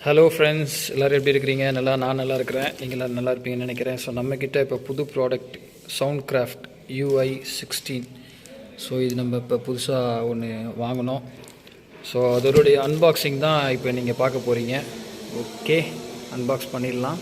Hello friends, எல்லோரும் எப்படி இருக்கிறீங்க? நான் நல்லா இருக்கிறேன். நீங்கள் எல்லோரும் நல்லா இருப்பீங்கன்னு நினைக்கிறேன். ஸோ நம்மக்கிட்ட இப்போ புது product sound craft ui16. So இது நம்ம இப்போ புதுசாக ஒன்று வாங்கினோம். ஸோ அதோடைய அன்பாக்சிங் தான் இப்போ நீங்கள் பார்க்க போகிறீங்க. ஓகே, அன்பாக்ஸ் பண்ணிடலாம்.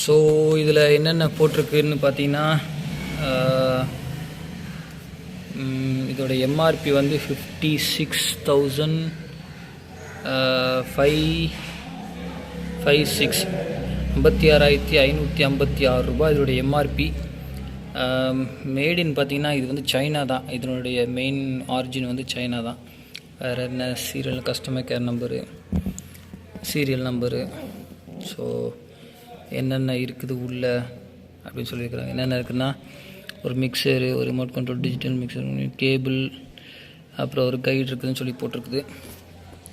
ஸோ இதில் என்னென்ன போட்டிருக்குன்னு பார்த்தீங்கன்னா, இதோட எம்ஆர்பி வந்து 56,556 56,556 ரூபாய் இதோடைய எம்ஆர்பி. மேடின்னு பார்த்தீங்கன்னா இது வந்து சைனா தான். இதனுடைய மெயின் ஆரிஜின் வந்து சைனா தான். வேறு என்ன serial customer care number, serial number, so என்னென்ன இருக்குது உள்ள அப்படின்னு சொல்லியிருக்கிறாங்க. என்னென்ன இருக்குன்னா, ஒரு மிக்சரு, ஒரு remote control digital mixer, cable, அப்புறம் ஒரு கைடு இருக்குதுன்னு சொல்லி போட்டிருக்குது.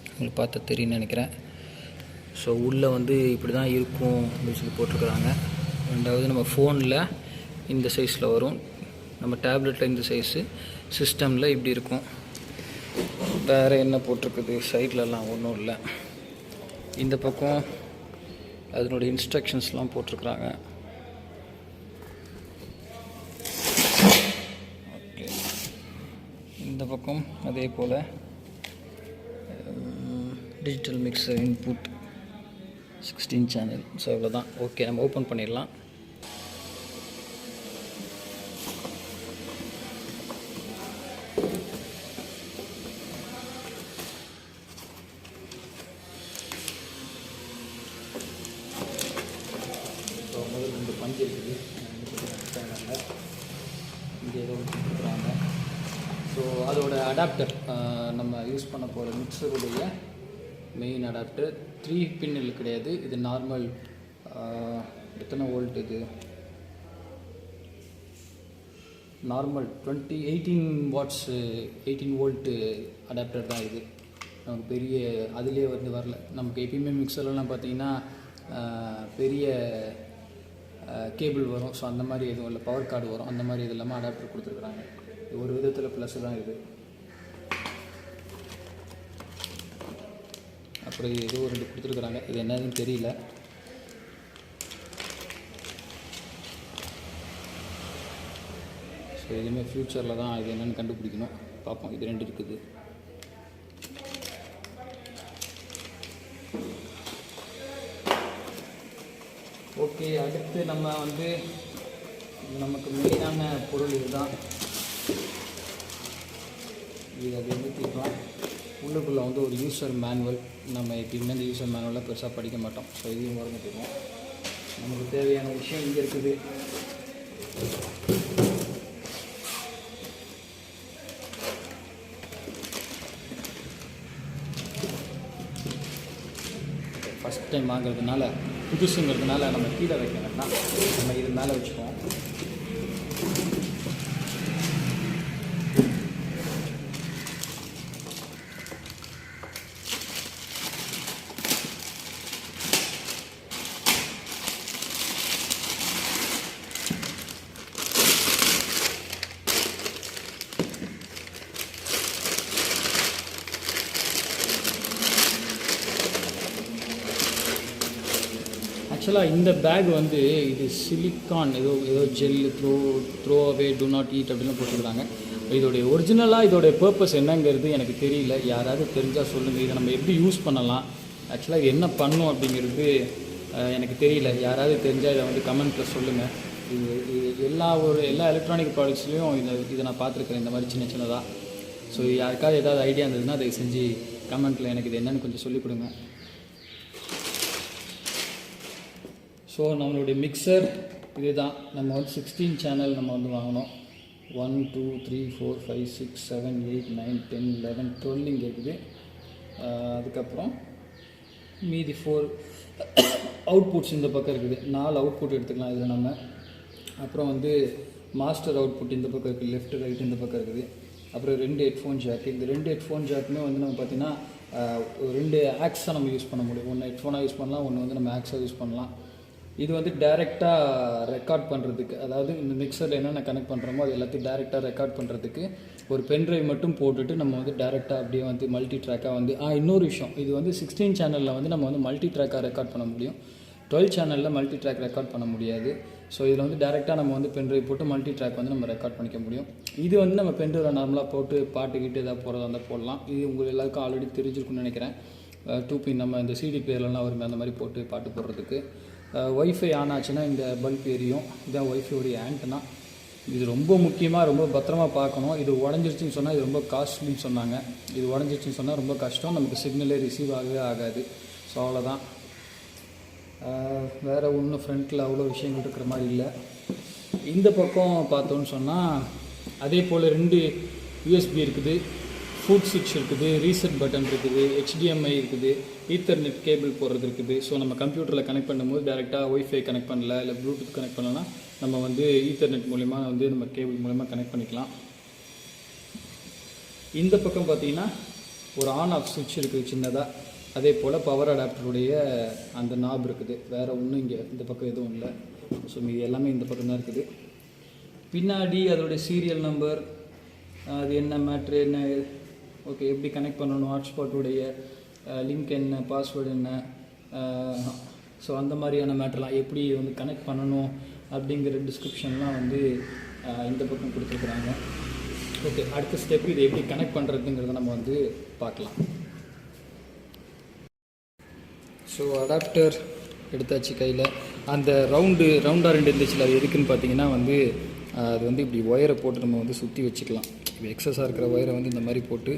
உங்களுக்கு பார்த்தா தெரியும்னு நினைக்கிறேன். ஸோ உள்ளே வந்து இப்படி தான் இருக்கும் அப்படின்னு சொல்லி போட்டிருக்குறாங்க. ரெண்டாவது நம்ம ஃபோனில் இந்த சைஸில் வரும், நம்ம டேப்லெட்டில் இந்த சைஸு, சிஸ்டமில் இப்படி இருக்கும். வேறு என்ன போட்டிருக்குது? சைட்லலாம் ஒன்றும் இல்லை. இந்த பக்கம் அதனுடைய இன்ஸ்ட்ரக்ஷன்ஸ்லாம் போட்டிருக்குறாங்க. ஓகே, இந்த பக்கம் அதே போல் digital mixer input 16 channel. So இவ்வளோதான். ஓகே, நம்ம ஓப்பன் பண்ணிடலாம். முதல் 2 பஞ்சு இருக்குது, இங்கே ஏதோ கொடுக்குறாங்க. ஸோ அதோட அடாப்டர், நம்ம யூஸ் பண்ண போகிற மிக்சருடைய மெயின் அடாப்டர் 3 பின்னில் கிடையாது. இது நார்மல், எத்தனை வோல்ட் இது? நார்மல் 18 வாட்ஸ் 18 வோல்ட்டு அடாப்டர் தான் இது. நமக்கு பெரிய அதுலேயே வந்து வரல. நமக்கு எப்பயுமே மிக்சர்லாம் பார்த்திங்கன்னா பெரிய கேபிள் வரும். ஸோ அந்த மாதிரி எதுவும் இல்லை, பவர் கார்டு வரும். அந்த மாதிரி இது இல்லாமல் அடாப்டர் கொடுத்துருக்குறாங்க. இது ஒரு விதத்தில் ப்ளஸ் தான் இது. அப்புறம் ஏதோ 2 கொடுத்துருக்குறாங்க, இது என்னதுன்னு தெரியல. ஸோ இதுவுமே ஃப்யூச்சரில் தான் இது என்னென்னு கண்டுபிடிக்கணும். பார்ப்போம். இது 2 இருக்குது. ஓகே, அடுத்து நம்ம வந்து நமக்கு மெயினான பொருள் இதுதான். இது அதை நிறுத்திக்கலாம். உள்ளுக்குள்ளே வந்து ஒரு யூசர் மேனுவல். நம்ம எப்பயுமே இந்த யூசர் மேனுவலில் பெருசாக படிக்க மாட்டோம். ஸோ இதையும் மறந்துட்டுருவோம். நமக்கு தேவையான விஷயம் இங்கே இருக்குது. ஃபஸ்ட் டைம் வாங்குறதுனால, புதுசுங்கிறதுனால நம்ம கீழே வைக்கணும்னா நம்ம இது மேலே வச்சுப்போம். ஆக்சுவலாக இந்த பேக் வந்து இது சிலிக்கான், ஏதோ gel, throw away, do not eat அப்படின்லாம் போட்டுருக்காங்க. இதோடைய ஒரிஜினலாக இதோடைய பர்பஸ் என்னங்கிறது எனக்கு தெரியல. யாராவது தெரிஞ்சால் சொல்லுங்கள். இதை நம்ம எப்படி யூஸ் பண்ணலாம், ஆக்சுவலாக இது என்ன பண்ணும் அப்படிங்கிறது எனக்கு தெரியல. யாராவது தெரிஞ்சால் இதை வந்து கமெண்ட்டில் சொல்லுங்கள். இது எல்லா எலக்ட்ரானிக் ப்ராடக்ட்ஸ்லேயும் இதை நான் பார்த்துருக்குறேன், இந்த மாதிரி சின்னதாக. ஸோ யாருக்காவது ஏதாவது ஐடியா இருந்ததுன்னா அதை செஞ்சு கமெண்ட்டில் எனக்கு இது என்னென்னு கொஞ்சம் சொல்லிக் கொடுங்க. ஸோ நம்மளுடைய மிக்சர் இது தான். நம்ம வந்து 16 சேனல் நம்ம வந்து வாங்கினோம். 1 2 3 4 5 6 7 8 9 10 11 12 இங்கே இருக்குது. அதுக்கப்புறம் மீதி 4 அவுட்புட்ஸ் இந்த பக்கம் இருக்குது. 4 அவுட்புட் எடுத்துக்கலாம் இதில் நம்ம. அப்புறம் வந்து மாஸ்டர் அவுட்புட் இந்த பக்கம் இருக்குது, லெஃப்ட் ரைட் இந்த பக்கம் இருக்குது. அப்புறம் 2 ஹெட்ஃபோன் ஜாக்கு. இந்த 2 ஹெட்ஃபோன் ஜாக்குமே வந்து நம்ம பார்த்திங்கன்னா 2 ஆக்ஸாக நம்ம யூஸ் பண்ண முடியும். ஒன்று ஹெட்ஃபோனாக யூஸ் பண்ணலாம், ஒன்று வந்து நம்ம ஆக்ஸாக யூஸ் பண்ணலாம். இது வந்து டைரெக்டாக ரெக்கார்ட் பண்ணுறதுக்கு, அதாவது இந்த மிக்சரில் என்னென்ன கனெக்ட் பண்ணுறோமோ அது எல்லாத்தையும் டைரெக்டாக ரெக்கார்ட் பண்ணுறதுக்கு ஒரு பென்ட்ரைவ் மட்டும் போட்டுட்டு நம்ம வந்து டைரெக்டாக அப்படியே வந்து மல்டி ட்ராக்காக வந்து இன்னொரு விஷயம், இது வந்து 16 சேனலில் வந்து நம்ம வந்து மல்டி ட்ராக்காக ரெக்கார்ட் பண்ண முடியும். 12 சேனலில் மல்டி ட்ராக் ரெக்கார்ட் பண்ண முடியாது. ஸோ இதில் வந்து டேரெக்டாக நம்ம வந்து பென்ட்ரைவ் போட்டு மல்டி ட்ராக் வந்து நம்ம ரெக்கார்ட் பண்ணிக்க முடியும். இது வந்து நம்ம பென்ட்ரைவில் நார்மலாக போட்டு பாட்டுக்கிட்டு எதாவது போகிறதா இருந்தால் போடலாம். இது உங்களுக்கு எல்லாருக்கும் ஆல்ரெடி தெரிஞ்சிருக்குன்னு நினைக்கிறேன். 2 பின் நம்ம இந்த சிடி பிளேயர்லாம் வருமே அந்த மாதிரி போட்டு பாட்டு போடுறதுக்கு. ஒய்ஃபை ஆன் ஆச்சுன்னா இந்த பல்ப் எரியும். இதுதான் ஒய்ஃபையோடைய ஆண்டனா. இது ரொம்ப முக்கியமாக ரொம்ப பத்திரமா பார்க்கணும். இது உடஞ்சிருச்சுன்னு சொன்னால் இது ரொம்ப காஸ்ட்லின்னு சொன்னாங்க. இது உடஞ்சிருச்சுன்னு சொன்னால் ரொம்ப கஷ்டம், நமக்கு சிக்னலே ரிசீவ் ஆகவே ஆகாது. ஸோ அவ்வளோதான். வேறு ஒன்றும் ஃப்ரண்ட்டில் அவ்வளோ விஷயங்கள் இருக்கிற மாதிரி இல்லை. இந்த பக்கம் பார்த்தோன்னு சொன்னால் அதே போல் 2 யூஎஸ்பி இருக்குது, ஃபுட் சுவிட்ச் இருக்குது, ரீசெட் பட்டன் இருக்குது, HDMI இருக்குது, ஈத்தர்நெட் கேபிள் போடுறது இருக்குது. ஸோ நம்ம கம்ப்யூட்டரில் கனெக்ட் பண்ணும்போது டேரெக்டாக ஒய்ஃபை கனெக்ட் பண்ணல, இல்லை ப்ளூடூத் கனெக்ட் பண்ணலன்னா நம்ம வந்து ஈத்தர்நெட் மூலிமா வந்து நம்ம கேபிள் மூலிமா கனெக்ட் பண்ணிக்கலாம். இந்த பக்கம் பார்த்திங்கன்னா ஒரு ஆன் ஆஃப் சுவிட்ச் இருக்குது சின்னதாக. அதே போல் பவர் அடாப்டருடைய அந்த நாப் இருக்குது. வேறு ஒன்றும் இங்கே இந்த பக்கம் எதுவும் இல்லை. ஸோ மீது எல்லாமே இந்த பக்கம் தான் இருக்குது. பின்னாடி அதோடைய சீரியல் நம்பர், அது என்ன மேட்ரு, என்ன ஓகே எப்படி கனெக்ட் பண்ணணும், ஹாட்ஸ்பாட்டுடைய லிங்க் என்ன, பாஸ்வேர்டு என்ன, ஸோ அந்த மாதிரியான மேட்டர்லாம் எப்படி வந்து கனெக்ட் பண்ணணும் அப்படிங்கிற டிஸ்கிரிப்ஷன்லாம் வந்து இந்த பக்கம் கொடுத்துருக்குறாங்க. ஓகே, அடுத்த ஸ்டெப் இது எப்படி கனெக்ட் பண்ணுறதுங்கிறத நம்ம வந்து பார்க்கலாம். ஸோ அடாப்டர் எடுத்தாச்சு கையில். அந்த ரவுண்டாக 2 இருந்துச்சுல, அது எதுக்குன்னு பார்த்தீங்கன்னா வந்து அது வந்து இப்படி ஒயரை போட்டு நம்ம வந்து சுற்றி வச்சுக்கலாம். இப்போ எக்ஸஸாக இருக்கிற ஒயரை வந்து இந்த மாதிரி போட்டு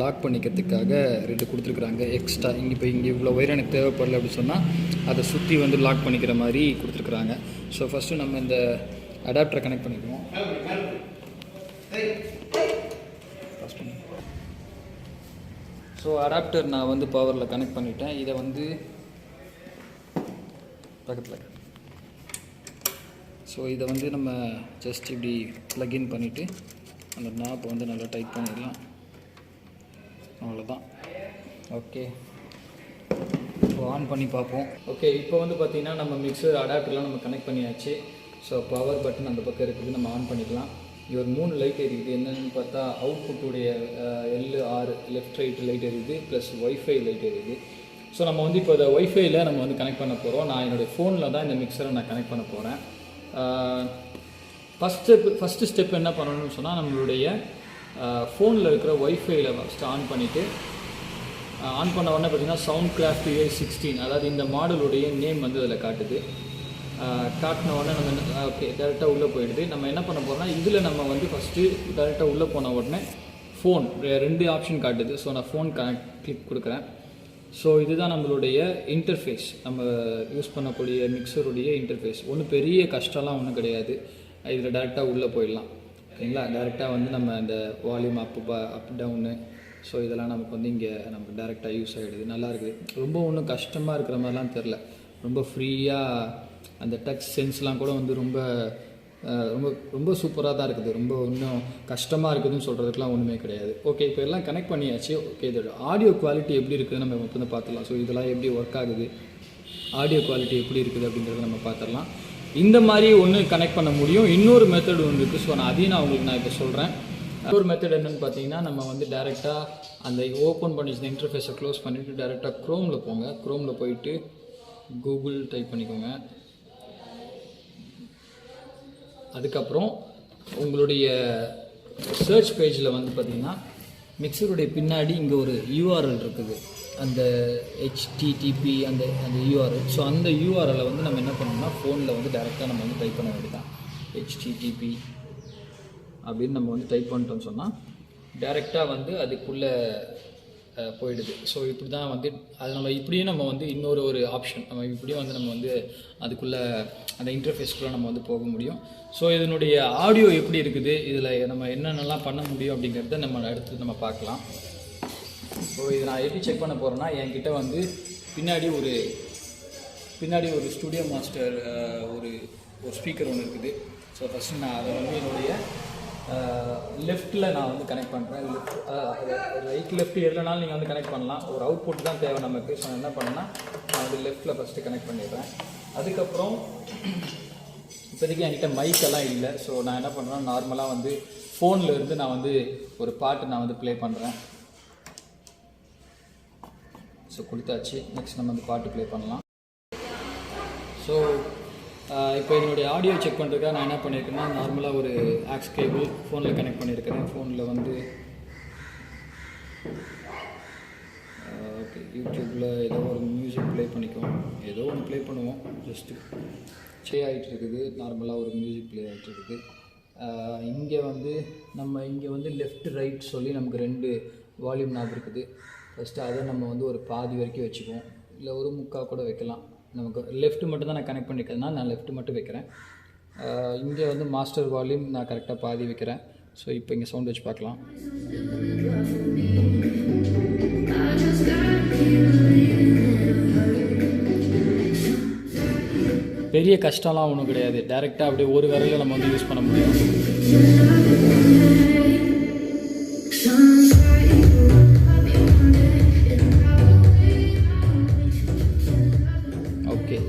லாக் பண்ணிக்கிறதுக்காக 2 கொடுத்துருக்குறாங்க எக்ஸ்ட்ரா. இங்கே இவ்வளோ ஒயர் எனக்கு தேவைப்படல அப்படின்னு சொன்னால் அதை சுற்றி வந்து லாக் பண்ணிக்கிற மாதிரி கொடுத்துருக்குறாங்க. ஸோ ஃபஸ்ட்டு நம்ம இந்த அடாப்டரை கனெக்ட் பண்ணிக்குவோம். ஸோ அடாப்டர் நான் வந்து பவரில் கனெக்ட் பண்ணிட்டேன். இதை வந்து பக்கத்தில், ஸோ இதை வந்து நம்ம ஜஸ்ட் இப்படி ப்ளக்இன் பண்ணிவிட்டு அந்த நாப்பை வந்து நல்லா டைட் பண்ணிடலாம். அவ்வளோதான். ஓகே, இப்போ ஆன் பண்ணி பார்ப்போம். ஓகே, இப்போ வந்து பார்த்திங்கன்னா நம்ம மிக்சர் அடாப்டர்லாம் நம்ம கனெக்ட் பண்ணியாச்சு. ஸோ பவர் பட்டன் அந்த பக்கம் இருக்குது, நம்ம ஆன் பண்ணிக்கலாம். இது ஒரு 3 லைட் எரியுது. என்னென்னு பார்த்தா அவுட்புட்டுடைய LR லெஃப்ட் ரைட் லைட் எரியுது, ப்ளஸ் ஒய்ஃபை லைட் எரியுது. ஸோ நம்ம வந்து இப்போ இதை ஒய்ஃபையில் நம்ம வந்து கனெக்ட் பண்ண போகிறோம். நான் என்னுடைய ஃபோனில் தான் இந்த மிக்சரை நான் கனெக்ட் பண்ண போகிறேன். ஃபஸ்ட்டு ஸ்டெப் என்ன பண்ணணும்னு சொன்னால் நம்மளுடைய ஃபோனில் இருக்கிற ஒய்ஃபையில் ஃபஸ்ட்டு ஆன் பண்ணிவிட்டு, ஆன் பண்ண உடனே பார்த்திங்கன்னா soundcraft ui16, அதாவது இந்த மாடலுடைய நேம் வந்து அதில் காட்டுது. காட்டின உடனே நம்ம ஓகே டேரெக்டாக உள்ளே போயிடுது. நம்ம என்ன பண்ண போகிறோம்னா இதில் நம்ம வந்து ஃபஸ்ட்டு டேரெக்டாக உள்ளே போன உடனே ஃபோன் 2 ஆப்ஷன் காட்டுது. ஸோ நான் ஃபோன் கிளிக் கொடுக்குறேன். ஸோ இதுதான் நம்மளுடைய இன்டர்ஃபேஸ், நம்ம யூஸ் பண்ணக்கூடிய மிக்சருடைய இன்டர்ஃபேஸ். ஒன்றும் பெரிய கஷ்டம்லாம் ஒன்றும் கிடையாது. இதில் டேரெக்டாக உள்ளே போயிடலாம். ஓகேங்களா, டேரெக்டாக வந்து நம்ம இந்த வால்யூம் அப் டவுனு, ஸோ இதெல்லாம் நமக்கு வந்து இங்கே நமக்கு டேரெக்டாக யூஸ் ஆகிடுது. நல்லா இருக்குது. ரொம்ப ஒன்றும் கஷ்டமாக இருக்கிற மாதிரிலாம் தெரில. ரொம்ப ஃப்ரீயாக அந்த டச் சென்ஸ்லாம் கூட வந்து ரொம்ப ரொம்ப ரொம்ப சூப்பராக தான் இருக்குது. ரொம்ப இன்னும் கஷ்டமாக இருக்குதுன்னு சொல்கிறதுக்குலாம் ஒன்றுமே கிடையாது. ஓகே, இப்போ எல்லாம் கனெக்ட் பண்ணியாச்சு. ஓகே, இதோட ஆடியோ குவாலிட்டி எப்படி இருக்குதுன்னு நம்ம இப்போ வந்து பார்த்துடலாம். ஸோ இதெல்லாம் எப்படி ஒர்க் ஆகுது, ஆடியோ குவாலிட்டி எப்படி இருக்குது அப்படிங்கிறத நம்ம பார்த்துடலாம். இந்த மாதிரி ஒன்று கனெக்ட் பண்ண முடியும். இன்னொரு மெத்தட் ஒன்று இருக்குது. ஸோ அதையும் நான் இப்போ சொல்கிறேன். இன்னொரு மெத்தட் என்னென்னு பார்த்தீங்கன்னா, நம்ம வந்து டேரெக்டாக அந்த ஓப்பன் பண்ணி இன்டர்ஃபேஸை க்ளோஸ் பண்ணிவிட்டு டேரெக்டாக க்ரோமில் போங்க. க்ரோமில் போயிட்டு கூகுள் டைப் பண்ணிக்கோங்க. அதுக்கப்புறம் உங்களுடைய சர்ச் பேஜில் வந்து பார்த்திங்கன்னா மிக்சருடைய பின்னாடி இங்கே ஒரு URL இருக்குது, அந்த HTTP அந்த URL. ஸோ அந்த URL வந்து நம்ம என்ன பண்ணோம்னா ஃபோனில் வந்து டேரெக்டாக நம்ம வந்து டைப் பண்ண வேண்டியதான். HTTP அப்படின்னு நம்ம வந்து டைப் பண்ணிட்டோம்னு சொன்னால் டேரெக்டாக வந்து அதுக்குள்ளே போயிடுது. ஸோ இப்படி தான் வந்து அது நம்ம இப்படியும் நம்ம வந்து இன்னொரு ஆப்ஷன் நம்ம இப்படியும் வந்து நம்ம வந்து அதுக்குள்ளே அந்த இன்டர்ஃபேஸ்க்குள்ளே நம்ம வந்து போக முடியும். ஸோ இதனுடைய ஆடியோ எப்படி இருக்குது, இதில் நம்ம என்னென்னலாம் பண்ண முடியும் அப்படிங்கிறத நம்ம அடுத்து நம்ம பார்க்கலாம். ஸோ இதை நான் எப்படி செக் பண்ண போகிறேன்னா, என்கிட்ட வந்து பின்னாடி ஒரு ஸ்டுடியோ மாஸ்டர் ஒரு ஸ்பீக்கர் ஒன்று இருக்குது. ஸோ ஃபஸ்ட்டு நான் அதை வந்து என்னுடைய லெஃப்ட்டில் நான் வந்து கனெக்ட் பண்ணுறேன். ரைட் லெஃப்ட் எதுலனாலும் நீங்கள் வந்து கனெக்ட் பண்ணலாம். ஒரு அவுட்புட் தான் தேவை நமக்கு. ஸோ நான் என்ன பண்ணேன்னா, நான் வந்து லெஃப்ட்டில் ஃபஸ்ட்டு கனெக்ட் பண்ணிடுறேன். அதுக்கப்புறம் இப்போதைக்கு என்கிட்ட மைக்கெல்லாம் இல்லை. ஸோ நான் என்ன பண்ணுறேன்னா, நார்மலாக வந்து ஃபோனில் இருந்து நான் வந்து ஒரு பாட்டு நான் வந்து ப்ளே பண்ணுறேன். ஸோ கொடுத்தாச்சு. நெக்ஸ்ட் நம்ம வந்து பாட்டு ப்ளே பண்ணலாம். ஸோ இப்போ என்னுடைய ஆடியோ செக் பண்ணுறதுக்காக நான் என்ன பண்ணியிருக்கேன்னா, நார்மலாக ஒரு ஆக்ஸ் கேபிள் ஃபோனில் கனெக்ட் பண்ணியிருக்கிறேன். ஃபோனில் வந்து ஓகே யூடியூப்பில் ஏதோ ஒரு மியூசிக் ப்ளே பண்ணிக்குவோம். ஏதோ ஒன்று ப்ளே பண்ணுவோம். ஜஸ்ட்டு ப்ளே ஆகிட்டு இருக்குது. நார்மலாக ஒரு மியூசிக் ப்ளே ஆகிட்டு இருக்குது. இங்கே வந்து லெஃப்ட் ரைட் சொல்லி நமக்கு 2 வால்யூம் நாப் இருக்குது. ஃபஸ்ட்டு அதை நம்ம வந்து ஒரு பாதி வரைக்கும் வச்சுக்குவோம், இல்லை ஒரு முக்கால் கூட வைக்கலாம். நமக்கு லெஃப்ட் மட்டும் தான் நான் கனெக்ட் பண்ணிக்கிறதுனால நான் லெஃப்ட் மட்டும் வைக்கிறேன். இங்கே வந்து மாஸ்டர் வால்யூம் நான் கரெக்டாக பாதி வைக்கிறேன். ஸோ இப்போ இங்கே சவுண்ட் வச்சு பார்க்கலாம். பெரிய கஷ்டம்லாம் ஒன்றும் கிடையாது. டைரெக்டாக அப்படியே ஒரு விரலில் நம்ம வந்து யூஸ் பண்ண முடியும்.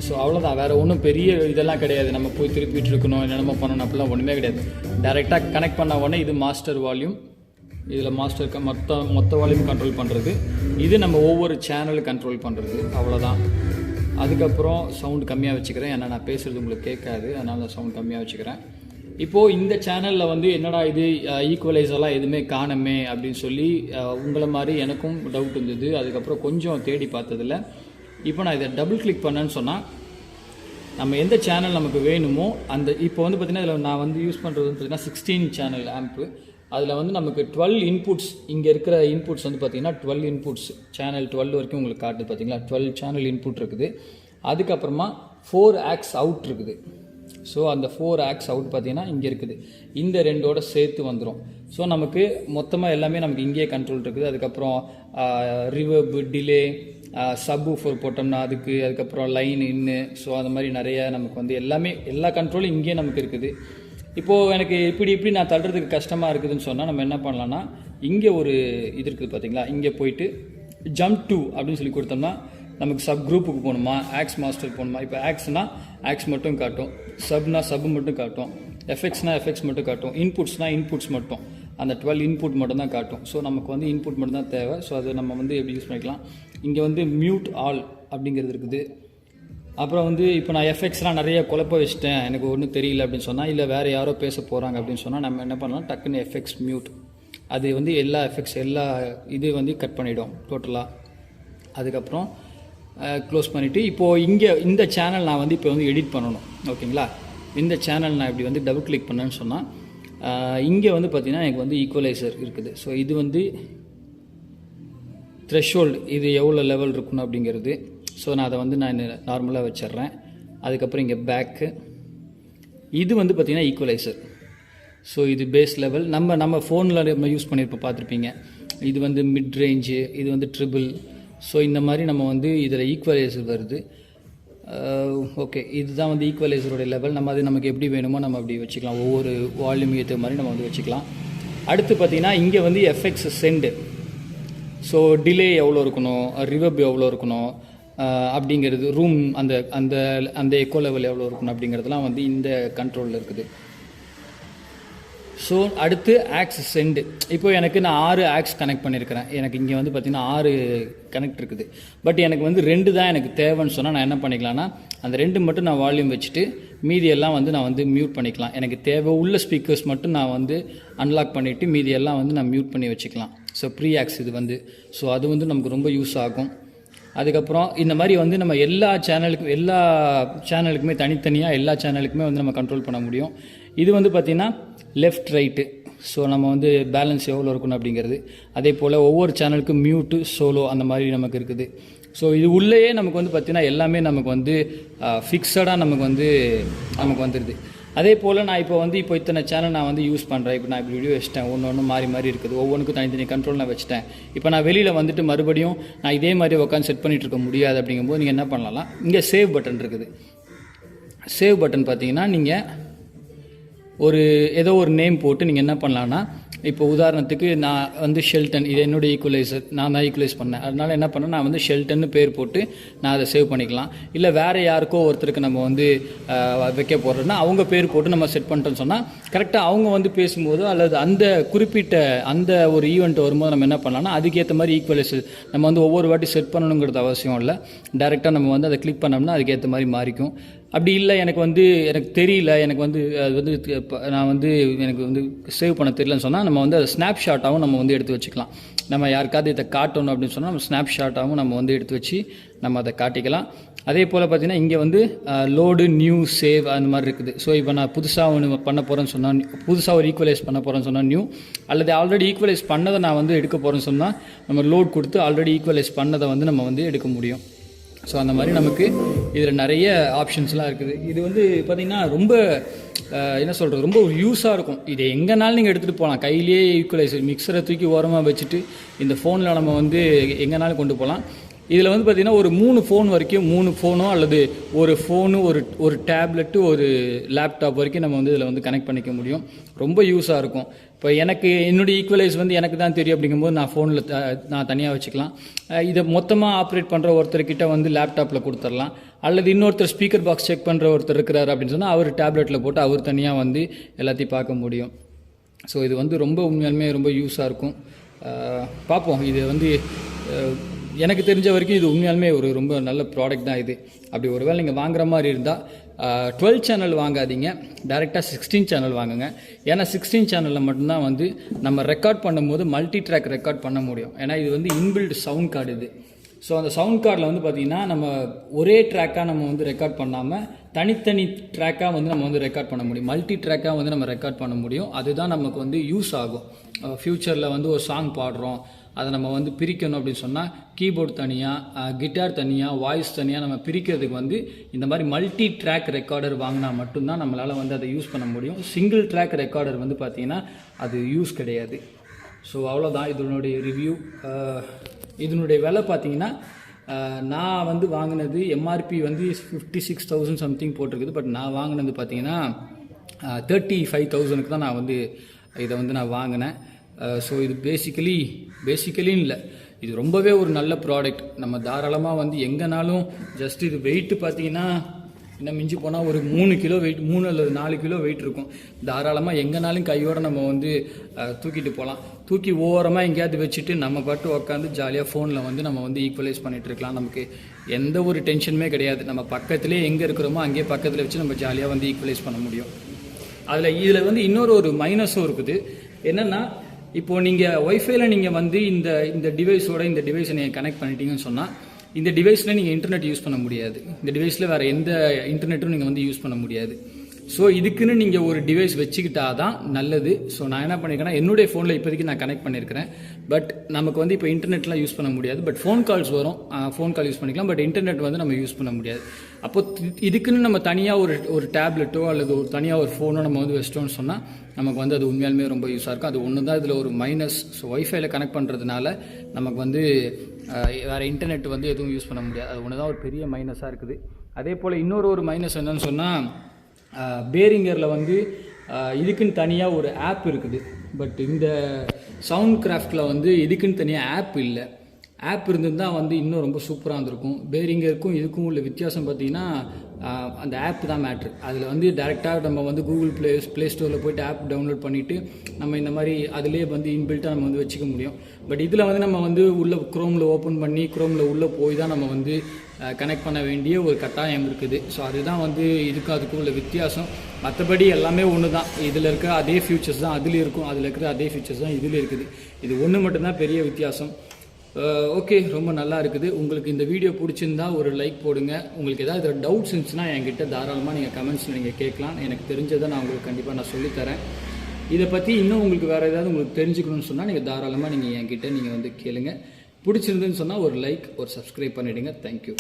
ஸோ அவ்வளோதான், வேறு ஒன்றும் பெரிய இதெல்லாம் கிடையாது. நம்ம போய் திருப்பிட்டு இருக்கணும், என்னென்ன பண்ணணும் அப்படிலாம் ஒன்றுமே கிடையாது. டைரெக்டாக கனெக்ட் பண்ண உடனே இது மாஸ்டர் வால்யூம். இதில் மாஸ்டருக்கு மொத்த வால்யூம் கண்ட்ரோல் பண்ணுறது. இது நம்ம ஒவ்வொரு சேனல் கண்ட்ரோல் பண்ணுறது. அவ்வளோதான். அதுக்கப்புறம் சவுண்ட் கம்மியாக வச்சுக்கிறேன். ஏன்னா நான் பேசுகிறது உங்களுக்கு கேட்காது, அதனால் நான் சவுண்ட் கம்மியாக வச்சுக்கிறேன். இப்போது இந்த சேனலில் வந்து என்னடா இது ஈக்குவலைசர்லாம் எதுவுமே காணுமே அப்படின்னு சொல்லி உங்களை மாதிரி எனக்கும் டவுட் இருந்தது. அதுக்கப்புறம் கொஞ்சம் தேடி பார்த்ததில்ல. இப்போ நான் இதை டபுள் கிளிக் பண்ணேன்னு சொன்னால், நம்ம எந்த சேனல் நமக்கு வேணுமோ அந்த இப்போ வந்து பார்த்திங்கன்னா இதில் நான் வந்து யூஸ் பண்ணுறது வந்து பார்த்திங்கன்னா 16 சேனல் ஆம்ப்பு. அதில் வந்து நமக்கு 12 இன்புட்ஸ், இங்கே இருக்கிற இன்புட்ஸ் வந்து பார்த்திங்கன்னா 12 இன்புட்ஸ், சேனல் 12 வரைக்கும் உங்களுக்கு காட்டுது பார்த்திங்களா. 12 சேனல் இன்புட் இருக்குது. அதுக்கப்புறமா 4 ஆக்ஸ் அவுட் இருக்குது. ஸோ அந்த 4 ஆக்ஸ் அவுட் பார்த்திங்கன்னா இங்கே இருக்குது. இந்த 2ஓட சேர்த்து வந்துடும். ஸோ நமக்கு மொத்தமாக எல்லாமே நமக்கு இங்கேயே கண்ட்ரோல் இருக்குது. அதுக்கப்புறம் ரிவர்ப், டிலே, சப்வூஃபர் போட்டோம்னா அதுக்கப்புறம் லைன் இன்னு, ஸோ அந்த மாதிரி நிறைய நமக்கு வந்து எல்லா கண்ட்ரோலும் இங்கேயே நமக்கு இருக்குது. இப்போது எனக்கு இப்படி நான் தள்ளுறதுக்கு கஷ்டமாக இருக்குதுன்னு சொன்னால் நம்ம என்ன பண்ணலான்னா, இங்கே ஒரு இது இருக்குது பார்த்தீங்களா, இங்கே போயிட்டு ஜம்ப் 2 அப்படின்னு சொல்லி கொடுத்தோம்னா நமக்கு சப் குரூப்புக்கு போகணுமா, ஆக்ஸ் மாஸ்டர் போகணுமா. இப்போ ஆக்ஸ்னால் ஆக்ஸ் மட்டும் காட்டும், சப்னா சப் மட்டும் காட்டும், எஃபெக்ட்ஸ்னால் எஃபெக்ட்ஸ் மட்டும் காட்டும், இன்புட்ஸ்னால் இன்புட்ஸ் மட்டும், அந்த 12 இன்புட் மட்டும் தான் காட்டும். ஸோ நமக்கு வந்து இன்புட் மட்டும் தான் தேவை. ஸோ அதை நம்ம வந்து எப்படி யூஸ் பண்ணிக்கலாம். இங்கே வந்து மியூட் ஆல் அப்படிங்கிறது இருக்குது. அப்புறம் வந்து இப்போ நான் எஃபெக்ட்ஸ்லாம் நிறைய குழப்ப வச்சுட்டேன், எனக்கு ஒன்றும் தெரியல அப்படின்னு சொன்னால், இல்லை வேறு யாரோ பேச போகிறாங்க அப்படின்னு சொன்னால் நம்ம என்ன பண்ணலாம், டக்குன்னு எஃபெக்ட்ஸ் மியூட், அது வந்து எல்லா எஃபெக்ட்ஸ் இது வந்து கட் பண்ணிவிடும் டோட்டலாக. அதுக்கப்புறம் க்ளோஸ் பண்ணிவிட்டு இப்போது இந்த சேனல் நான் வந்து இப்போ வந்து எடிட் பண்ணணும். ஓகேங்களா. இந்த சேனல் நான் இப்படி வந்து டபுள் கிளிக் பண்ணேன்னு சொன்னால் இங்கே வந்து பார்த்திங்கன்னா எனக்கு வந்து ஈக்குவலைசர் இருக்குது. ஸோ இது வந்து த்ரெஷ்ஹோல்டு, இது எவ்வளோ லெவல் இருக்கணும் அப்படிங்கிறது. ஸோ நான் அதை வந்து நான் நார்மலாக வச்சிட்றேன். அதுக்கப்புறம் இங்கே பேக்கு, இது வந்து பார்த்திங்கன்னா ஈக்குவலைசர். ஸோ இது பேஸ் லெவல், நம்ம ஃபோனில் நம்ம யூஸ் பண்ணியிருப்போம், பார்த்துருப்பீங்க. இது வந்து மிட் ரேஞ்சு, இது வந்து ட்ரிபிள். ஸோ இந்த மாதிரி நம்ம வந்து இதில் ஈக்குவலைசர் வருது. ஓகே, இதுதான் வந்து ஈக்குவலைசரோட லெவல். நமக்கு எப்படி வேணுமோ நம்ம அப்படி வச்சுக்கலாம். ஒவ்வொரு வால்யூம் ஏற்ற மாதிரி நம்ம வந்து வச்சுக்கலாம். அடுத்து பார்த்திங்கன்னா இங்கே வந்து எஃபெக்ட்ஸ் சென்டு, ஸோ டிலே எவ்வளோ இருக்கணும், ரிவர்ப் எவ்வளோ இருக்கணும் அப்படிங்கிறது, ரூம் அந்த எக்கோ லெவல் எவ்வளோ இருக்கணும் அப்படிங்கிறதுலாம் வந்து இந்த கண்ட்ரோலில் இருக்குது. ஸோ அடுத்து ஆக்ஸ் சென்டு. இப்போ எனக்கு நான் 6 ஆக்ஸ் கனெக்ட் பண்ணியிருக்கிறேன். எனக்கு இங்கே வந்து பார்த்திங்கன்னா 6 கனெக்ட் இருக்குது. பட் எனக்கு வந்து 2 தான் எனக்கு தேவைன்னு சொன்னால் நான் என்ன பண்ணிக்கலாம்னா, அந்த 2 மட்டும் நான் வால்யூம் வச்சுட்டு மீதியெல்லாம் வந்து நான் வந்து மியூட் பண்ணிக்கலாம். எனக்கு தேவை உள்ள ஸ்பீக்கர்ஸ் மட்டும் நான் வந்து அன்லாக் பண்ணிவிட்டு மீதியெல்லாம் வந்து நான் மியூட் பண்ணி வச்சுக்கலாம். ஸோ ப்ரீ ஆக்ஸ் இது வந்து, ஸோ அது வந்து நமக்கு ரொம்ப யூஸ் ஆகும். அதுக்கப்புறம் இந்த மாதிரி வந்து நம்ம எல்லா சேனலுக்குமே தனித்தனியாக எல்லா சேனலுக்குமே வந்து நம்ம கண்ட்ரோல் பண்ண முடியும். இது வந்து பார்த்திங்கன்னா லெஃப்ட் ரைட்டு, ஸோ நம்ம வந்து பேலன்ஸ் எவ்வளோ இருக்கணும் அப்படிங்கிறது. அதே போல் ஒவ்வொரு சேனலுக்கும் மியூட்டு, சோலோ அந்த மாதிரி நமக்கு இருக்குது. ஸோ இது உள்ளேயே நமக்கு வந்து பார்த்திங்கன்னா எல்லாமே நமக்கு வந்து ஃபிக்ஸடாக நமக்கு வந்துடுது. அதே போல் நான் இப்போ இத்தனை சேனல் நான் வந்து யூஸ் பண்ணுறேன். இப்போ நான் இப்படி வீடியோ வச்சிட்டேன், ஒன்று மாறி இருக்குது, ஒவ்வொன்றுக்கும் தனித்தனி கண்ட்ரோல் நான் வச்சுட்டேன். இப்போ நான் வெளியில் வந்துட்டு மறுபடியும் நான் இதே மாதிரி உட்காந்து செட் பண்ணிகிட்டு இருக்க முடியாது. அப்படிங்கும்போது நீங்கள் என்ன பண்ணலாம், இங்கே சேவ் பட்டன் இருக்குது. சேவ் பட்டன் பார்த்தீங்கன்னா நீங்கள் ஏதோ ஒரு நேம் போட்டு நீங்கள் என்ன பண்ணலான்னா, இப்போ உதாரணத்துக்கு நான் வந்து ஷெல்டன், இது என்னுடைய ஈக்குவலைசர், நான் தான் ஈக்குவலைஸ் பண்ணேன். அதனால் என்ன பண்ணேன், நான் வந்து ஷெல்டன்னு பேர் போட்டு நான் அதை சேவ் பண்ணிக்கலாம். இல்லை வேறு யாருக்கோ ஒருத்தருக்கு நம்ம வந்து வைக்க போடுறோன்னா அவங்க பேர் போட்டு நம்ம செட் பண்ணிட்டோன்னு சொன்னால் கரெக்டாக அவங்க வந்து பேசும்போது அல்லது அந்த குறிப்பிட்ட அந்த ஒரு ஈவெண்ட் வரும்போது நம்ம என்ன பண்ணலாம்னா அதுக்கேற்ற மாதிரி ஈக்குவலைசர் நம்ம வந்து ஒவ்வொரு வாட்டி செட் பண்ணணுங்கிறது அவசியம் இல்லை. டைரெக்டாக நம்ம வந்து அதை கிளிக் பண்ணோம்னா அதுக்கேற்ற மாதிரி மாறிக்கும். அப்படி இல்லை எனக்கு தெரியல, எனக்கு வந்து அது வந்து நான் வந்து எனக்கு வந்து சேவ் பண்ண தெரியலன்னு சொன்னால் நம்ம வந்து அதை ஸ்னாப் ஷாட்டாகவும் நம்ம வந்து எடுத்து வச்சுக்கலாம். நம்ம யாருக்காவது இதை காட்டணும் அப்படின்னு சொன்னால் நம்ம ஸ்னாப் ஷாட்டாகவும் நம்ம வந்து எடுத்து வச்சு நம்ம அதை காட்டிக்கலாம். அதே போல் பார்த்திங்கன்னா இங்கே வந்து லோடு, நியூ, சேவ் அந்த மாதிரி இருக்குது. ஸோ இப்போ நான் புதுசாக ஒன்று பண்ண போகிறேன்னு சொன்னால், புதுசாக ஒரு ஈக்குவலைஸ் பண்ண போகிறேன்னு சொன்னால் நியூ, அல்லது ஆல்ரெடி ஈக்குவலைஸ் பண்ணதை நான் வந்து எடுக்க போகிறேன்னு சொன்னால் நம்ம லோட் கொடுத்து ஆல்ரெடி ஈக்குவலைஸ் பண்ணதை வந்து நம்ம வந்து எடுக்க முடியும். ஸோ அந்த மாதிரி நமக்கு இதில் நிறைய ஆப்ஷன்ஸ்லாம் இருக்குது. இது வந்து பார்த்திங்கன்னா ரொம்ப என்ன சொல்கிறது, ரொம்ப யூஸாக இருக்கும். இதை எங்கேனாலும் நீங்கள் எடுத்துகிட்டு போகலாம். கையிலேயே ஈக்குவலைசர் மிக்சரை தூக்கி ஓரமாக வச்சுட்டு இந்த ஃபோனில் நம்ம வந்து எங்கேனாலும் கொண்டு போகலாம். இதில் வந்து பார்த்திங்கன்னா ஒரு 3 ஃபோன் வரைக்கும், 3 ஃபோனோ அல்லது ஒரு ஃபோனு, ஒரு டேப்லெட்டு, ஒரு லேப்டாப் வரைக்கும் நம்ம வந்து இதில் வந்து கனெக்ட் பண்ணிக்க முடியும். ரொம்ப யூஸாக இருக்கும். இப்போ என்னுடைய ஈக்குவலைஸ் வந்து எனக்கு தான் தெரியும் அப்படிங்கும்போது நான் ஃபோனில் நான் தனியாக வச்சுக்கலாம். இதை மொத்தமாக ஆப்ரேட் பண்ணுற ஒருத்தர்கிட்ட வந்து லேப்டாப்பில் கொடுத்துடலாம். அல்லது இன்னொருத்தர் ஸ்பீக்கர் பாக்ஸ் செக் பண்ணுற ஒருத்தர் இருக்கிறார் அப்படின்னு சொன்னால் அவர் டேப்லெட்டில் போட்டு அவர் தனியாக வந்து எல்லாத்தையும் பார்க்க முடியும். ஸோ இது வந்து உண்மையாலுமே ரொம்ப யூஸாக இருக்கும். பார்ப்போம். இது வந்து எனக்கு தெரிஞ்ச வரைக்கும் இது உண்மையாலுமே ஒரு ரொம்ப நல்ல ப்ராடக்ட் தான் இது. அப்படி ஒருவேளை நீங்கள் வாங்குற மாதிரி இருந்தால் 12 சேனல் வாங்காதீங்க, டைரெக்டாக 16 சேனல் வாங்குங்க. ஏன்னா 16 சேனலில் மட்டும்தான் வந்து நம்ம ரெக்கார்ட் பண்ணும்போது மல்டி ட்ராக் ரெக்கார்ட் பண்ண முடியும். ஏன்னா இது வந்து இன்பில்ட் சவுண்ட் கார்டு இது. ஸோ அந்த சவுண்ட் கார்டில் வந்து பார்த்திங்கன்னா நம்ம ஒரே ட்ராக்காக நம்ம வந்து ரெக்கார்ட் பண்ணாமல் தனித்தனி ட்ராக்காக வந்து நம்ம வந்து ரெக்கார்ட் பண்ண முடியும். மல்டி ட்ராக்காக வந்து நம்ம ரெக்கார்ட் பண்ண முடியும். அதுதான் நமக்கு வந்து யூஸ் ஆகும். ஃப்யூச்சரில் வந்து ஒரு சாங் பாடுறோம், அதை நம்ம வந்து பிரிக்கணும் அப்படின்னு சொன்னால் கீபோர்டு தனியாக, கிட்டார் தனியாக, வாய்ஸ் தனியாக நம்ம பிரிக்கிறதுக்கு வந்து இந்த மாதிரி மல்டி ட்ராக் ரெக்கார்டர் வாங்கினா மட்டும்தான் நம்மளால் வந்து அதை யூஸ் பண்ண முடியும். சிங்கிள் ட்ராக் ரெக்கார்டர் வந்து பார்த்திங்கன்னா அது யூஸ் கிடையாது. ஸோ அவ்வளோதான் இதனுடைய ரிவ்யூ. இதனுடைய விலை பார்த்திங்கன்னா நான் வந்து வாங்கினது எம்ஆர்பி வந்து 56,000 சம்திங் போட்டிருக்குது. பட் நான் வாங்கினது பார்த்திங்கன்னா 35,000க்கு தான் நான் வந்து இதை வந்து நான் வாங்கினேன். ஸோ இது பேசிக்கலி இல்லை, இது ரொம்பவே ஒரு நல்ல ப்ராடக்ட். நம்ம தாராளமாக வந்து எங்கேனாலும் ஜஸ்ட் இது வெயிட்டு பார்த்திங்கன்னா இன்னும் மிஞ்சி போனால் ஒரு 3 கிலோ வெயிட், 3 அல்லது 4 கிலோ வெயிட் இருக்கும். தாராளமாக எங்கேனாலும் கையோடு நம்ம வந்து தூக்கிட்டு போகலாம். தூக்கி ஓரமாக எங்கேயாவது வச்சுட்டு நம்ம பாட்டு உட்காந்து ஜாலியாக ஃபோனில் வந்து நம்ம வந்து ஈக்குவலைஸ் பண்ணிகிட்டு இருக்கலாம். நமக்கு எந்த ஒரு டென்ஷனுமே கிடையாது. நம்ம பக்கத்துலேயே எங்கே இருக்கிறோமோ அங்கேயே பக்கத்தில் வச்சு நம்ம ஜாலியாக வந்து ஈக்குவலைஸ் பண்ண முடியும். இதில் வந்து இன்னொரு ஒரு மைனஸும் இருக்குது. என்னென்னா, இப்போது நீங்கள் ஒய்ஃபைல நீங்கள் வந்து இந்த டிவைஸோட இந்த டிவைஸை நீங்கள் கனெக்ட் பண்ணிட்டீங்கன்னு சொன்னால் இந்த டிவைஸில் நீங்கள் இன்டர்நெட் யூஸ் பண்ண முடியாது. இந்த டிவைஸில் வேறு எந்த இன்டர்நெட்டும் நீங்கள் வந்து யூஸ் பண்ண முடியாது. ஸோ இதுக்குன்னு நீங்கள் ஒரு டிவைஸ் வச்சுக்கிட்டா தான் நல்லது. ஸோ நான் என்ன பண்ணியிருக்கேன்னா என்னுடைய ஃபோனில் இப்போதைக்கு நான் கனெக்ட் பண்ணியிருக்கிறேன். பட் நமக்கு வந்து இப்போ இன்டர்நெட்லாம் யூஸ் பண்ண முடியாது. பட் ஃபோன் கால்ஸ் வரும், ஃபோன் கால் யூஸ் பண்ணிக்கலாம். பட் இன்டர்நெட் வந்து நம்ம யூஸ் பண்ண முடியாது. அப்போ இதுக்குன்னு நம்ம தனியாக ஒரு டேப்லெட்டோ அல்லது தனியாக ஒரு ஃபோனோ நம்ம வந்து வச்சிட்டோம்னு சொன்னால் நமக்கு வந்து அது உண்மையாலுமே ரொம்ப யூஸாக இருக்கும். அது ஒன்று தான் இதில் ஒரு மைனஸ். ஸோ ஒய்ஃபைல கனெக்ட் பண்ணுறதுனால நமக்கு வந்து வேறு இன்டர்நெட் வந்து எதுவும் யூஸ் பண்ண முடியாது. அது ஒன்று தான் ஒரு பெரிய மைனஸாக இருக்குது. அதே போல் இன்னொரு மைனஸ் என்னன்னு சொன்னால், பேரிங்கரில் வந்து இதுக்குன்னு தனியாக ஒரு ஆப் இருக்குது. பட் இந்த சவுண்ட் கிராஃப்டில் வந்து இதுக்குன்னு தனியாக ஆப் இல்லை. ஆப் இருந்திருந்தால் வந்து இன்னும் ரொம்ப சூப்பராக இருந்திருக்கும். பேரிங்கருக்கும் இதுக்கும் உள்ள வித்தியாசம் பார்த்திங்கன்னா அந்த ஆப் தான் மேட்ரு. அதில் வந்து டேரெக்டாக நம்ம வந்து கூகுள் ப்ளே ஸ்டோரில் போய்ட்டு ஆப் டவுன்லோட் பண்ணிவிட்டு நம்ம இந்த மாதிரி அதிலே வந்து இன்பில்ட்டாக நம்ம வந்து வச்சுக்க முடியும். பட் இதில் வந்து நம்ம வந்து உள்ளே குரோமில் ஓப்பன் பண்ணி குரோமில் உள்ளே போய் தான் நம்ம வந்து கனெக்ட் பண்ண வேண்டிய ஒரு கட்டாயம் இருக்குது. ஸோ அதுதான் வந்து அதுக்கும் உள்ள வித்தியாசம். மற்றபடி எல்லாமே ஒன்று தான். இதில் இருக்க அதே ஃபியூச்சர்ஸ் தான் அதில் இருக்கும், அதில் இருக்கிற அதே ஃபியூச்சர்ஸ் தான் இதில் இருக்குது. இது ஒன்று மட்டும்தான் பெரிய வித்தியாசம். ஓகே, ரொம்ப நல்லா இருக்குது. உங்களுக்கு இந்த வீடியோ பிடிச்சிருந்தா ஒரு லைக் போடுங்க. உங்களுக்கு ஏதாவது டவுட்ஸ் இருந்துச்சுன்னா என்கிட்ட தாராளமாக நீங்கள் கமெண்ட்ஸில் நீங்கள் கேட்கலாம். எனக்கு தெரிஞ்சதை நான் உங்களுக்கு கண்டிப்பாக நான் சொல்லித்தரேன். இதை பற்றி இன்னும் உங்களுக்கு வேறு ஏதாவது உங்களுக்கு தெரிஞ்சுக்கணும்னு சொன்னால் நீங்கள் தாராளமாக நீங்கள் என்கிட்ட நீங்கள் வந்து கேளுங்க. பிடிச்சிருந்துன்னு சொன்னால் ஒரு லைக், ஒரு சப்ஸ்கிரைப் பண்ணிவிடுங்க. தேங்க்யூ.